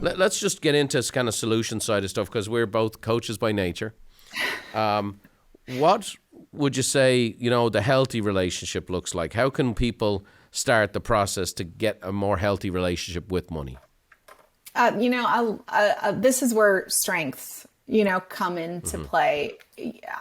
Let's just get into this kind of solution side of stuff because we're both coaches by nature. What would you say, the healthy relationship looks like? How can people start the process to get a more healthy relationship with money? This is where strengths, come into play.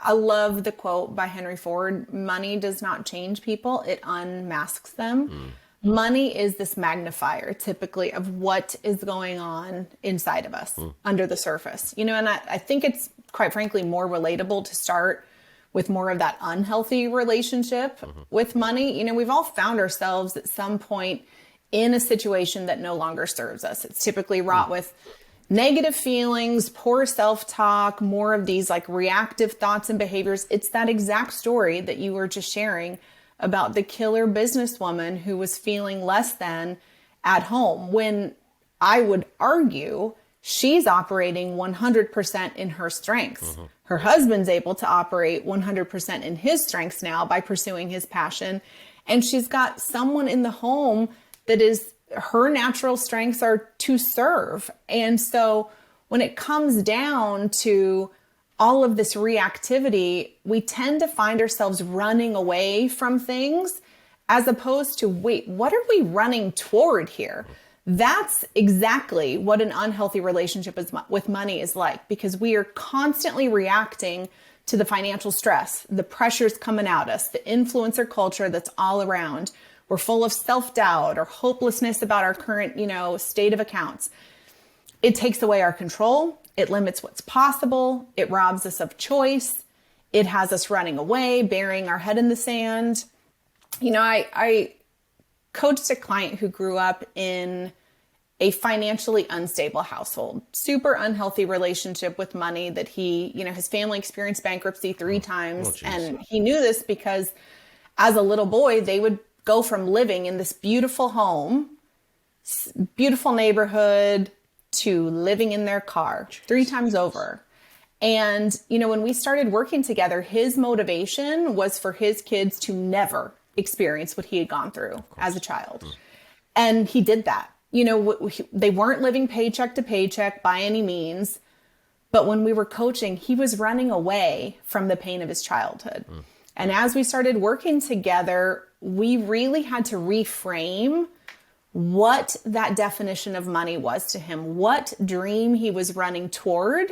I love the quote by Henry Ford: money does not change people, it unmasks them. Money is this magnifier typically of what is going on inside of us under the surface, and I think it's quite frankly more relatable to start with more of that unhealthy relationship with money. We've all found ourselves at some point in a situation that no longer serves us. It's typically wrought with negative feelings, poor self-talk, more of these like reactive thoughts and behaviors. It's that exact story that you were just sharing about the killer businesswoman who was feeling less than at home, when I would argue she's operating 100% in her strengths. Her husband's able to operate 100% in his strengths now by pursuing his passion. And she's got someone in the home that is, her natural strengths are to serve. And so when it comes down to all of this reactivity, we tend to find ourselves running away from things as opposed to, wait, what are we running toward here? That's exactly what an unhealthy relationship with money is like, because we are constantly reacting to the financial stress, the pressures coming at us, the influencer culture that's all around. We're full of self-doubt or hopelessness about our current, state of accounts. It takes away our control. It limits what's possible. It robs us of choice. It has us running away, burying our head in the sand. I coached a client who grew up in a financially unstable household, super unhealthy relationship with money that he, his family experienced bankruptcy 3 times. And he knew this because as a little boy, they would go from living in this beautiful home, beautiful neighborhood, to living in their car 3 times over. And, when we started working together, his motivation was for his kids to never experience what he had gone through as a child. And he did that. They weren't living paycheck to paycheck by any means. But when we were coaching, he was running away from the pain of his childhood. And as we started working together, we really had to reframe what that definition of money was to him, what dream he was running toward.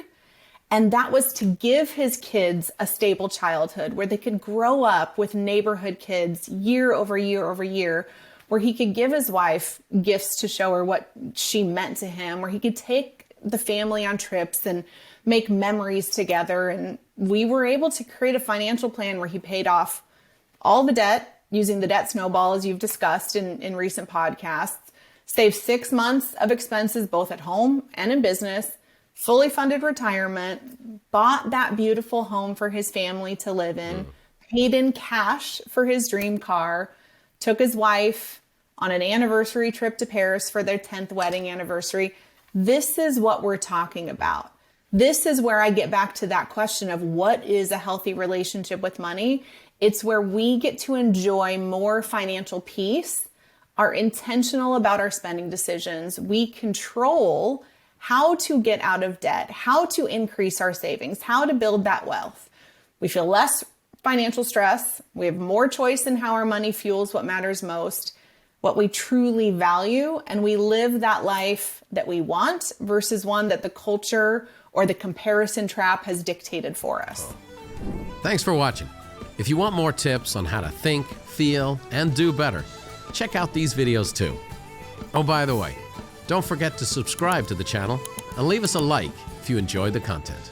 And that was to give his kids a stable childhood where they could grow up with neighborhood kids year over year over year, where he could give his wife gifts to show her what she meant to him, where he could take the family on trips and make memories together. And we were able to create a financial plan where he paid off all the debt using the debt snowball, as you've discussed in recent podcasts, saved 6 months of expenses, both at home and in business, fully funded retirement, bought that beautiful home for his family to live in, paid in cash for his dream car, took his wife on an anniversary trip to Paris for their 10th wedding anniversary. This is what we're talking about. This is where I get back to that question of what is a healthy relationship with money. It's where we get to enjoy more financial peace, are intentional about our spending decisions. We control how to get out of debt, how to increase our savings, how to build that wealth. We feel less financial stress. We have more choice in how our money fuels what matters most, what we truly value, and we live that life that we want versus one that the culture or the comparison trap has dictated for us. Thanks for watching. If you want more tips on how to think, feel, and do better, check out these videos too. Oh, by the way, don't forget to subscribe to the channel and leave us a like if you enjoyed the content.